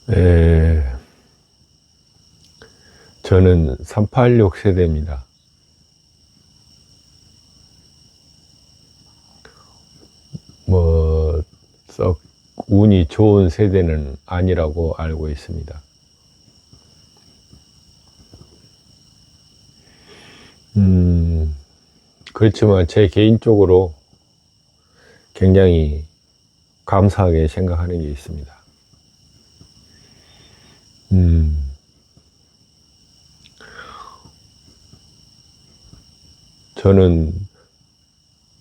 에, 저는 386 세대입니다. 썩 운이 좋은 세대는 아니라고 알고 있습니다. 그렇지만 제 개인적으로 굉장히 감사하게 생각하는 게 있습니다. 저는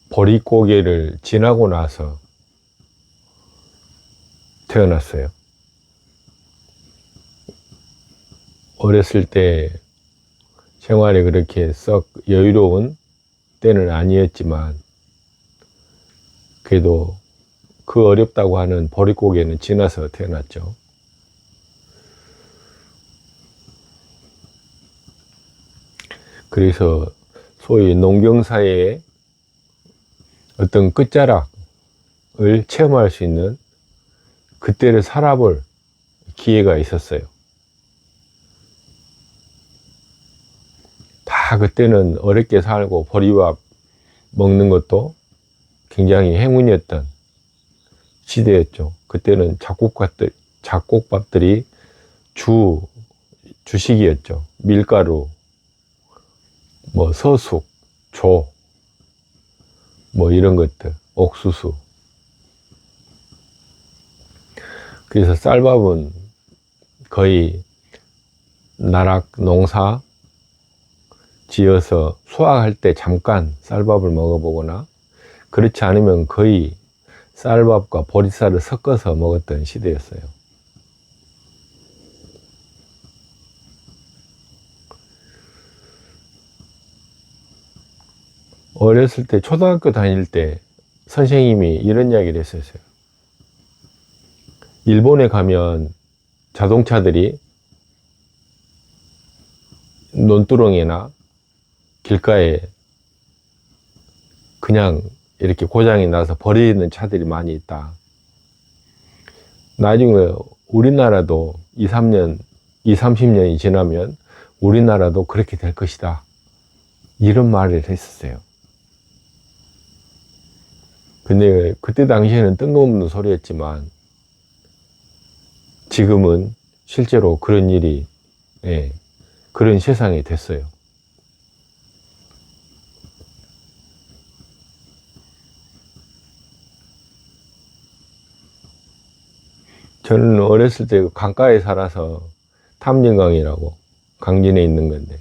보릿고개를 지나고 나서 태어났어요. 어렸을 때 생활이 그렇게 썩 여유로운 때는 아니었지만 그래도 그 어렵다고 하는 보릿고개는 지나서 태어났죠. 그래서 소위 농경사회의 어떤 끝자락을 체험할 수 있는 그때를 살아볼 기회가 있었어요. 다 그때는 어렵게 살고 보리밥 먹는 것도 굉장히 행운이었던 시대였죠. 그때는 잡곡밥들이 주식이었죠. 밀가루, 서숙, 조, 이런 것들, 옥수수. 그래서 쌀밥은 거의 나락 농사 지어서 수확할 때 잠깐 쌀밥을 먹어보거나 그렇지 않으면 거의 쌀밥과 보리쌀을 섞어서 먹었던 시대였어요. 어렸을 때 초등학교 다닐 때 선생님이 이런 이야기를 했었어요. 일본에 가면 자동차들이 논두렁이나 길가에 그냥 이렇게 고장이 나서 버리는 차들이 많이 있다. 나중에 우리나라도 30년이 지나면 우리나라도 그렇게 될 것이다. 이런 말을 했었어요. 근데 그때 당시에는 뜬금없는 소리였지만 지금은 실제로 그런 일이, 그런 세상이 됐어요. 저는 어렸을 때 강가에 살아서 탐진강이라고 강진에 있는 건데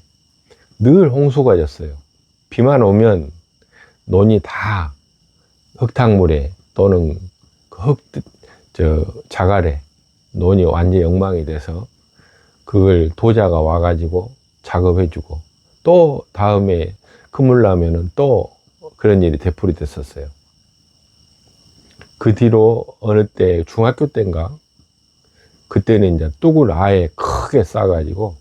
늘 홍수가 졌어요. 비만 오면 논이 다 흙탕물에 또는 자갈에 논이 완전히 엉망이 돼서 그걸 도자가 와가지고 작업해주고 또 다음에 그물 나면은 또 그런 일이 되풀이됐었어요. 그 뒤로 어느 때 중학교 때인가 그때는 이제 뚝을 아예 크게 싸가지고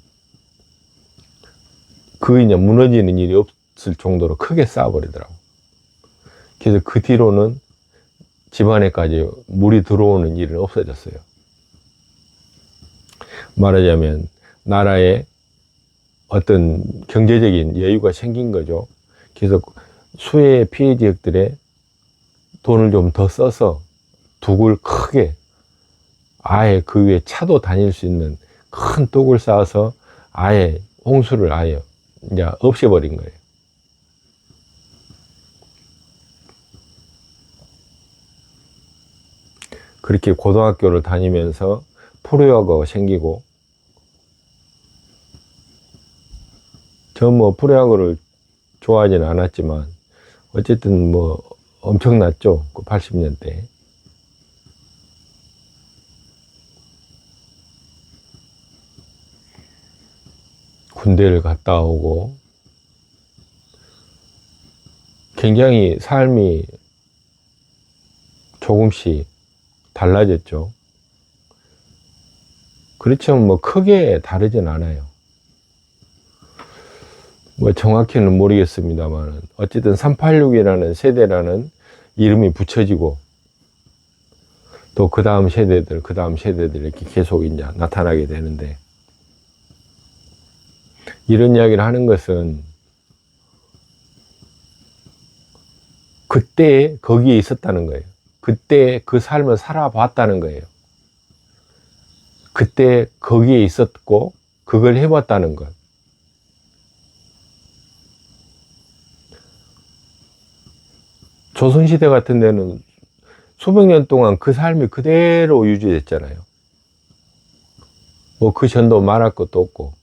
그 이제 무너지는 일이 없을 정도로 크게 쌓아버리더라고. 그래서 그 뒤로는 집안에까지 물이 들어오는 일은 없어졌어요. 말하자면 나라에 어떤 경제적인 여유가 생긴 거죠. 그래서 수해 피해 지역들에 돈을 좀 더 써서 둑을 크게 아예 그 위에 차도 다닐 수 있는 큰 뚝을 쌓아서 아예 홍수를 아예 이제 없애버린 거예요. 그렇게 고등학교를 다니면서 프로야구가 생기고 저 프로야구를 좋아하지는 않았지만 어쨌든 엄청났죠. 그 80년대. 군대를 갔다 오고 굉장히 삶이 조금씩 달라졌죠. 그렇지만 크게 다르진 않아요. 정확히는 모르겠습니다만 어쨌든 386이라는 세대라는 이름이 붙여지고 또 그 다음 세대들, 그 다음 세대들 이렇게 계속 이제 나타나게 되는데, 이런 이야기를 하는 것은 그때 거기에 있었다는 거예요. 그때 그 삶을 살아봤다는 거예요. 그때 거기에 있었고 그걸 해봤다는 것. 조선시대 같은 데는 수백 년 동안 그 삶이 그대로 유지됐잖아요. 뭐 그 전도 말할 것도 없고,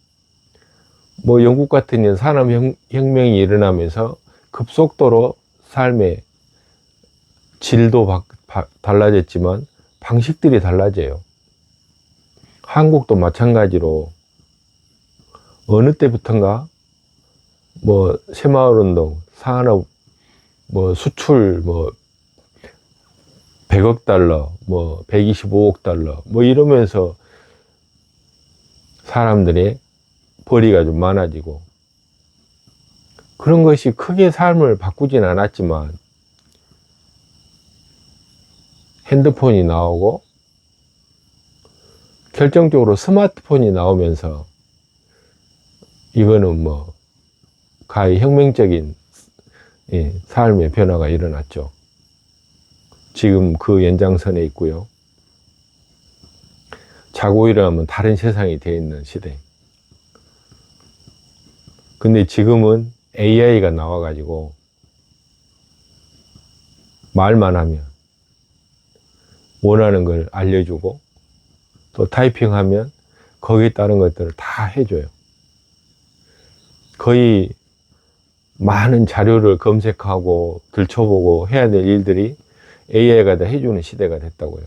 뭐 영국 같은 데는 산업혁명이 일어나면서 급속도로 삶의 질도 달라졌지만 방식들이 달라져요. 한국도 마찬가지로 어느 때부턴가 뭐 새마을운동, 산업, 뭐 수출, 뭐 100억 달러, 뭐 125억 달러, 뭐 이러면서 사람들의 벌이가 좀 많아지고, 그런 것이 크게 삶을 바꾸진 않았지만 핸드폰이 나오고 결정적으로 스마트폰이 나오면서 이거는 뭐 가히 혁명적인 삶의 변화가 일어났죠. 지금 그 연장선에 있고요. 자고 일어나면 다른 세상이 되어 있는 시대. 근데 지금은 AI가 나와가지고 말만 하면 원하는 걸 알려주고, 또 타이핑하면 거기에 따른 것들을 다 해줘요. 거의 많은 자료를 검색하고 들춰보고 해야 될 일들이 AI가 다 해주는 시대가 됐다고요.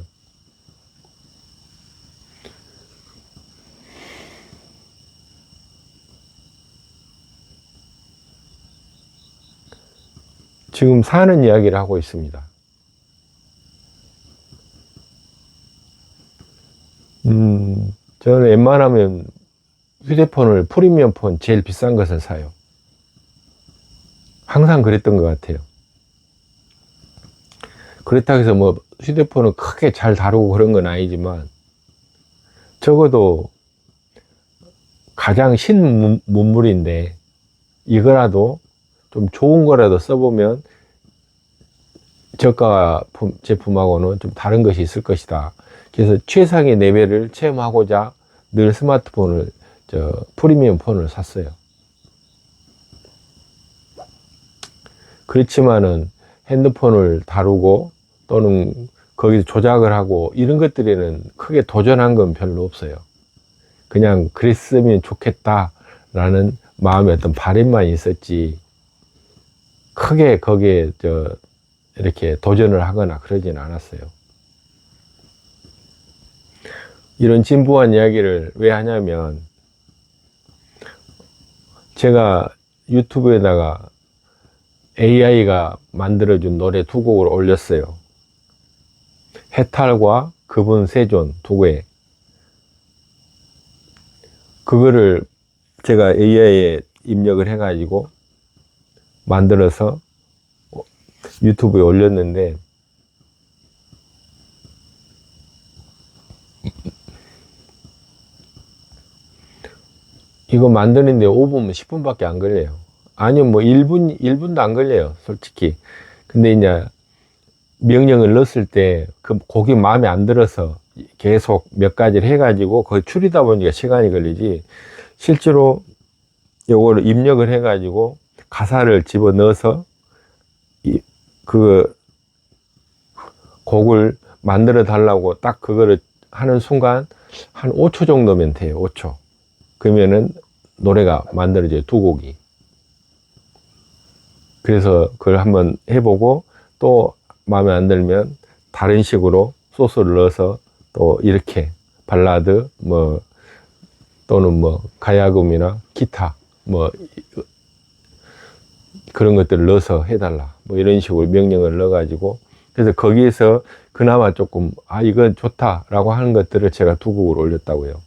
지금 사는 이야기를 하고 있습니다. 저는 웬만하면 휴대폰을 프리미엄 폰 제일 비싼 것을 사요. 항상 그랬던 것 같아요. 그렇다고 해서 뭐 휴대폰을 크게 잘 다루고 그런 건 아니지만, 적어도 가장 신문물인데 이거라도 좀 좋은 거라도 써보면 저가 제품하고는 좀 다른 것이 있을 것이다. 그래서 최상의 레벨을 체험하고자 늘 스마트폰을, 프리미엄 폰을 샀어요. 그렇지만은 핸드폰을 다루고 또는 거기서 조작을 하고 이런 것들에는 크게 도전한 건 별로 없어요. 그냥 그랬으면 좋겠다라는 마음의 어떤 바람만 있었지, 크게 거기에 이렇게 도전을 하거나 그러진 않았어요. 이런 진부한 이야기를 왜 하냐면, 제가 유튜브에다가 AI가 만들어준 노래 두 곡을 올렸어요. 해탈과 그분 세존 두 곡에. 그거를 제가 AI에 입력을 해가지고 만들어서 유튜브에 올렸는데, 이거 만드는데 5분, 10분밖에 안 걸려요. 아니면 뭐 1분도 안 걸려요, 솔직히. 근데 이제 명령을 넣었을 때 그 곡이 마음에 안 들어서 계속 몇 가지를 해가지고 거의 줄이다 보니까 시간이 걸리지, 실제로 요거를 입력을 해가지고 가사를 집어 넣어서 그 곡을 만들어 달라고 딱 그거를 하는 순간 한 5초 정도면 돼요. 5초. 그러면은 노래가 만들어져요. 두 곡이. 그래서 그걸 한번 해보고 또 마음에 안 들면 다른 식으로 소스를 넣어서 또 이렇게 발라드 뭐 또는 뭐 가야금이나 기타 뭐 그런 것들을 넣어서 해달라 뭐 이런 식으로 명령을 넣어가지고, 그래서 거기에서 그나마 조금 이건 좋다라고 하는 것들을 제가 두 곡을 올렸다고요.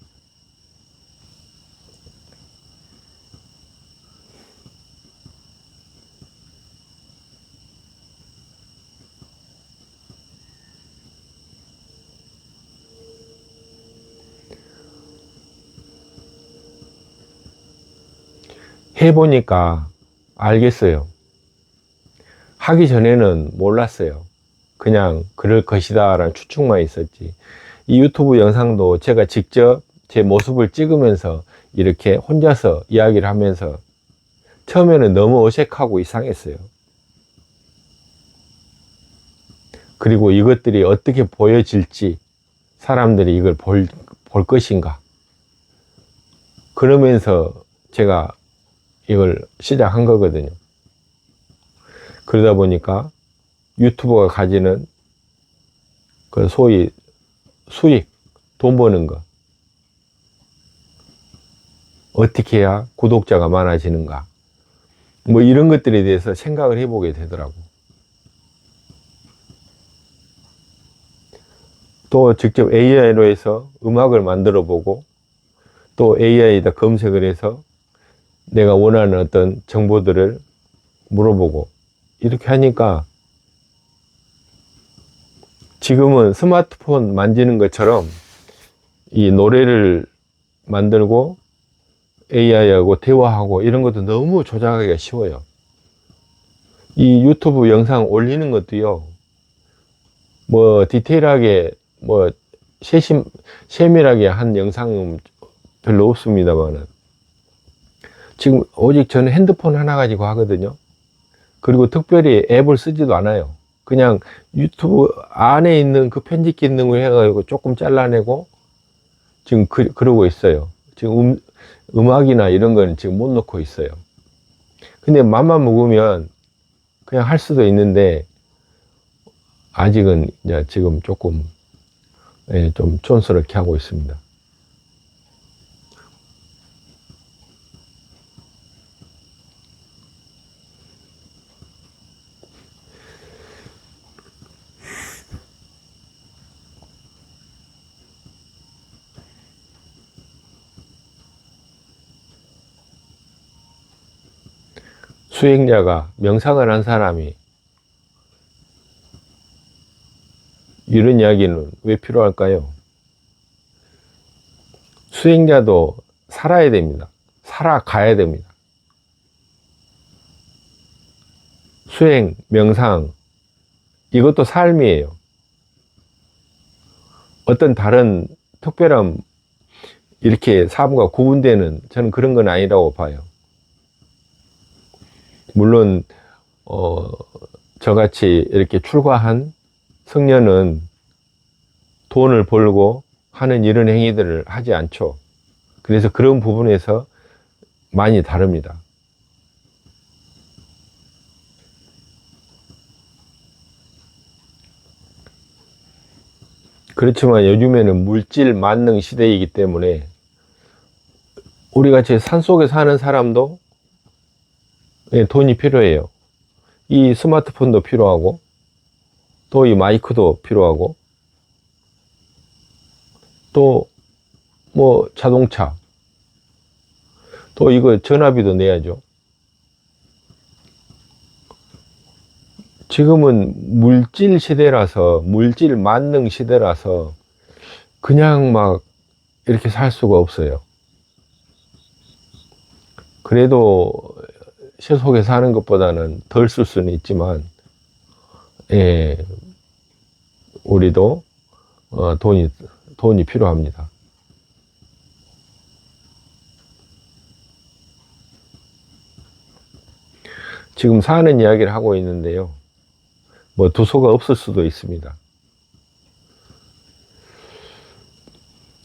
해보니까 알겠어요. 하기 전에는 몰랐어요. 그냥 그럴 것이다 라는 추측만 있었지. 이 유튜브 영상도 제가 직접 제 모습을 찍으면서 이렇게 혼자서 이야기를 하면서 처음에는 너무 어색하고 이상했어요. 그리고 이것들이 어떻게 보여질지, 사람들이 이걸 볼 것인가. 그러면서 제가 이걸 시작한 거거든요. 그러다 보니까 유튜버가 가지는 그 소위 수익, 돈 버는 거. 어떻게 해야 구독자가 많아지는가. 뭐 이런 것들에 대해서 생각을 해보게 되더라고. 또 직접 AI로 해서 음악을 만들어 보고 또 AI에다 검색을 해서 내가 원하는 어떤 정보들을 물어보고 이렇게 하니까 지금은 스마트폰 만지는 것처럼 이 노래를 만들고 AI하고 대화하고 이런 것도 너무 조작하기가 쉬워요. 이 유튜브 영상 올리는 것도요, 뭐 디테일하게 뭐 세밀하게 한 영상은 별로 없습니다만은 지금 오직 저는 핸드폰 하나 가지고 하거든요. 그리고 특별히 앱을 쓰지도 않아요. 그냥 유튜브 안에 있는 그 편집 기능을 해가지고 조금 잘라내고 지금 그러고 있어요. 지금 음악이나 이런 거는 지금 못 넣고 있어요. 근데 맘만 먹으면 그냥 할 수도 있는데 아직은 이제 지금 조금 좀 촌스럽게 하고 있습니다. 수행자가, 명상을 한 사람이 이런 이야기는 왜 필요할까요? 수행자도 살아야 됩니다. 살아가야 됩니다. 수행, 명상, 이것도 삶이에요. 어떤 다른 특별한 이렇게 삶과 구분되는, 저는 그런 건 아니라고 봐요. 물론 저같이 이렇게 출가한 성년은 돈을 벌고 하는 이런 행위들을 하지 않죠. 그래서 그런 부분에서 많이 다릅니다. 그렇지만 요즘에는 물질 만능 시대이기 때문에 우리 같이 산속에 사는 사람도 돈이 필요해요. 이 스마트폰도 필요하고 또 이 마이크도 필요하고 또 뭐 자동차 또 이거 전화비도 내야죠. 지금은 물질 시대라서, 물질 만능 시대라서 그냥 막 이렇게 살 수가 없어요. 그래도 세속에 사는 것보다는 덜 쓸 수는 있지만 우리도 돈이 필요합니다. 지금 사는 이야기를 하고 있는데요. 뭐 두서가 없을 수도 있습니다.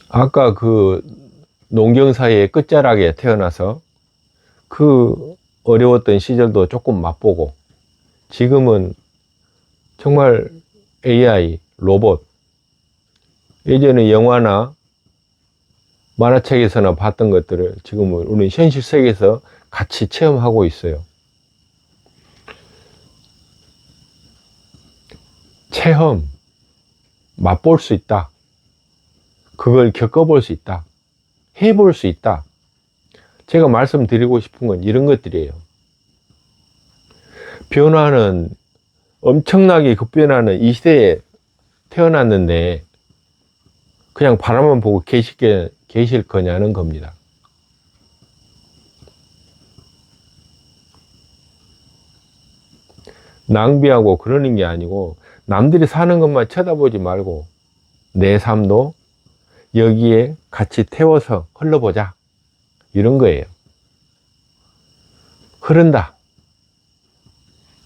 아까 그 농경사회의 끝자락에 태어나서 그 어려웠던 시절도 조금 맛보고 지금은 정말 AI, 로봇, 예전에 영화나 만화책에서나 봤던 것들을 지금은 우리 현실 세계에서 같이 체험하고 있어요. 체험, 맛볼 수 있다. 그걸 겪어볼 수 있다. 해볼 수 있다. 제가 말씀드리고 싶은 건 이런 것들이에요. 변화는 엄청나게 급변하는 이 시대에 태어났는데 그냥 바라만 보고 계실 거냐는 겁니다. 낭비하고 그러는 게 아니고 남들이 사는 것만 쳐다보지 말고 내 삶도 여기에 같이 태워서 흘러보자. 이런 거예요. 흐른다.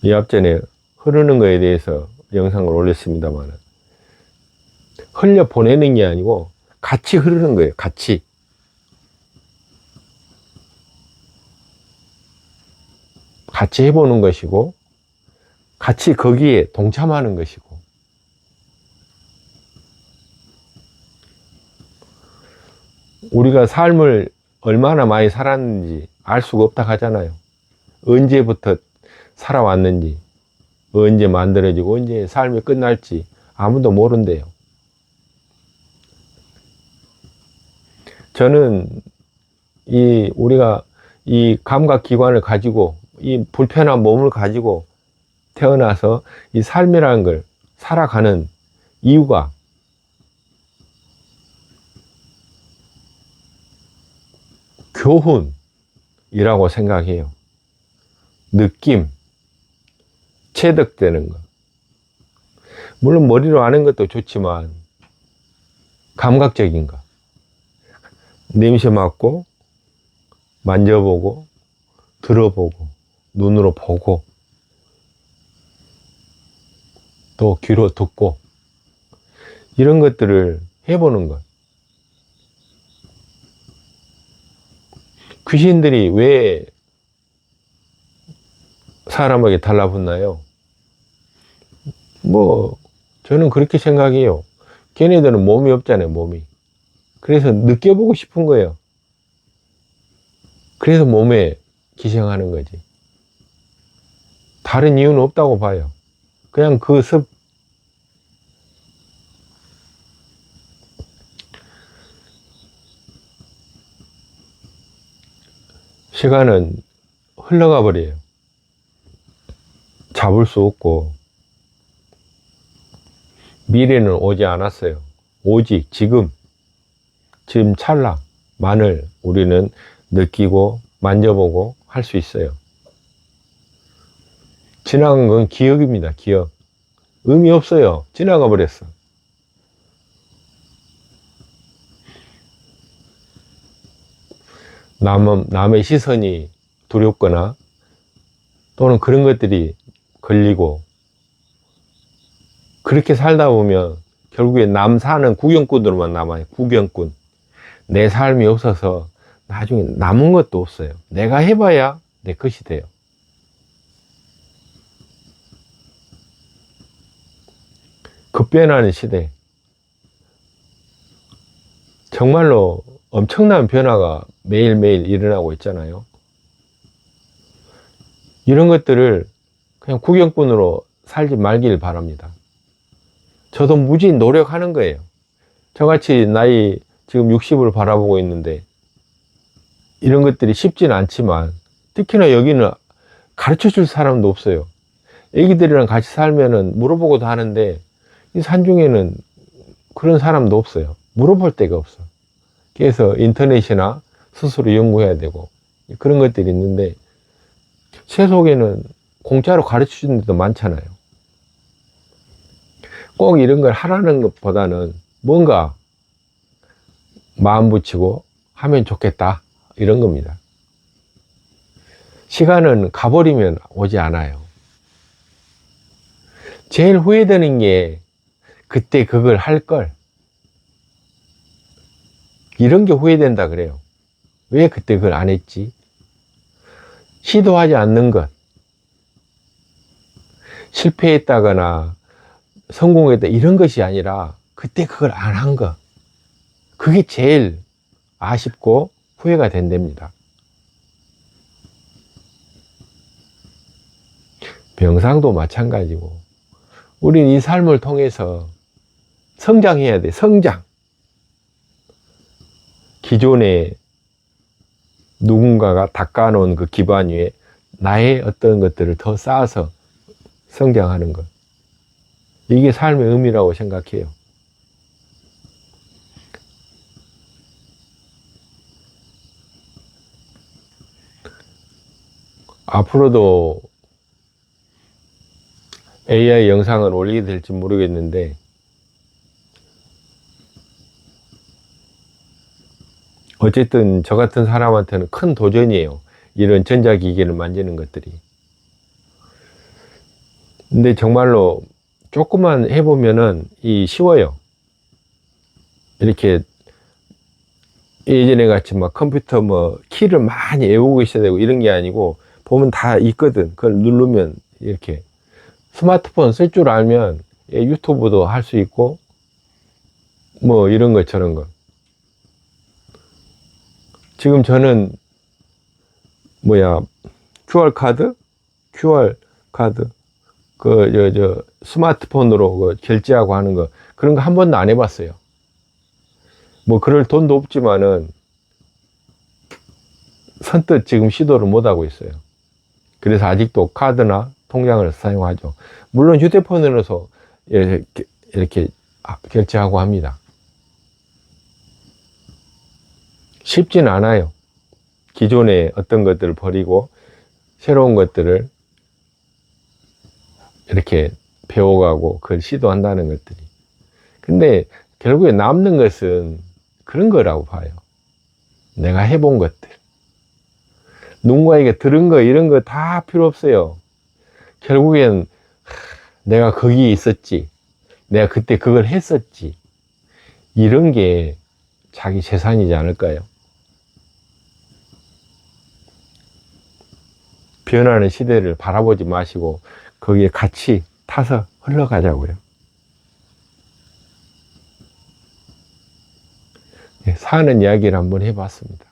이 앞전에 흐르는 거에 대해서 영상을 올렸습니다만 흘려 보내는 게 아니고 같이 흐르는 거예요. 같이. 같이 해보는 것이고 같이 거기에 동참하는 것이고 우리가 삶을 얼마나 많이 살았는지 알 수가 없다 하잖아요. 언제부터 살아왔는지, 언제 만들어지고 언제 삶이 끝날지 아무도 모른대요. 저는 우리가 이 감각기관을 가지고 이 불편한 몸을 가지고 태어나서 이 삶이라는 걸 살아가는 이유가 교훈이라고 생각해요. 느낌, 체득되는 것. 물론 머리로 아는 것도 좋지만 감각적인 것. 냄새 맡고 만져보고 들어보고 눈으로 보고 또 귀로 듣고 이런 것들을 해보는 것. 귀신들이 왜 사람에게 달라붙나요? 저는 그렇게 생각해요. 걔네들은 몸이 없잖아요, 몸이. 그래서 느껴보고 싶은 거예요. 그래서 몸에 기생하는 거지. 다른 이유는 없다고 봐요. 그냥 그 시간은 흘러가 버려요. 잡을 수 없고 미래는 오지 않았어요. 오직 지금 찰나만을 우리는 느끼고 만져보고 할 수 있어요. 지나간 건 기억입니다. 기억. 의미 없어요. 지나가 버렸어. 남의 시선이 두렵거나 또는 그런 것들이 걸리고 그렇게 살다 보면 결국에 남 사는 구경꾼으로만 남아요. 구경꾼. 내 삶이 없어서 나중에 남은 것도 없어요. 내가 해봐야 내 것이 돼요. 급변하는 시대. 정말로 엄청난 변화가 매일매일 일어나고 있잖아요. 이런 것들을 그냥 구경꾼으로 살지 말길 바랍니다. 저도 무지 노력하는 거예요. 저같이 나이 지금 60을 바라보고 있는데 이런 것들이 쉽지는 않지만 특히나 여기는 가르쳐 줄 사람도 없어요. 애기들이랑 같이 살면은 물어보고도 하는데 이 산중에는 그런 사람도 없어요. 물어볼 데가 없어. 그래서 인터넷이나 스스로 연구해야 되고 그런 것들이 있는데 세속에는 공짜로 가르쳐 주는 데도 많잖아요. 꼭 이런 걸 하라는 것보다는 뭔가 마음 붙이고 하면 좋겠다 이런 겁니다. 시간은 가버리면 오지 않아요. 제일 후회되는 게 그때 그걸 할 걸. 이런 게 후회된다 그래요. 왜 그때 그걸 안 했지? 시도하지 않는 것. 실패했다거나 성공했다 이런 것이 아니라 그때 그걸 안 한 것. 그게 제일 아쉽고 후회가 된답니다. 명상도 마찬가지고 우리는 이 삶을 통해서 성장해야 돼. 성장. 기존에 누군가가 닦아놓은 그 기반 위에 나의 어떤 것들을 더 쌓아서 성장하는 것. 이게 삶의 의미라고 생각해요. 앞으로도 AI 영상을 올리게 될지 모르겠는데, 어쨌든 저 같은 사람한테는 큰 도전이에요. 이런 전자기기를 만지는 것들이. 근데 정말로 조금만 해보면은 쉬워요. 이렇게 예전에 같이 막 컴퓨터 뭐 키를 많이 외우고 있어야 되고 이런 게 아니고, 보면 다 있거든. 그걸 누르면 이렇게 스마트폰 쓸 줄 알면 유튜브도 할 수 있고 뭐 이런 거 저런 거. 지금 저는 뭐야, QR 카드? QR 카드 스마트폰으로 결제하고 하는 거, 그런 거 한 번도 안 해봤어요. 뭐 그럴 돈도 없지만은 선뜻 지금 시도를 못 하고 있어요. 그래서 아직도 카드나 통장을 사용하죠. 물론 휴대폰으로서 이렇게 결제하고 합니다. 쉽진 않아요. 기존의 어떤 것들을 버리고 새로운 것들을 이렇게 배워가고 그걸 시도한다는 것들이. 근데 결국에 남는 것은 그런 거라고 봐요. 내가 해본 것들. 누군가에게 들은 거, 이런 거 다 필요 없어요. 결국엔 내가 거기에 있었지, 내가 그때 그걸 했었지, 이런 게 자기 재산이지 않을까요? 변하는 시대를 바라보지 마시고 거기에 같이 타서 흘러가자고요. 사는 이야기를 한번 해봤습니다.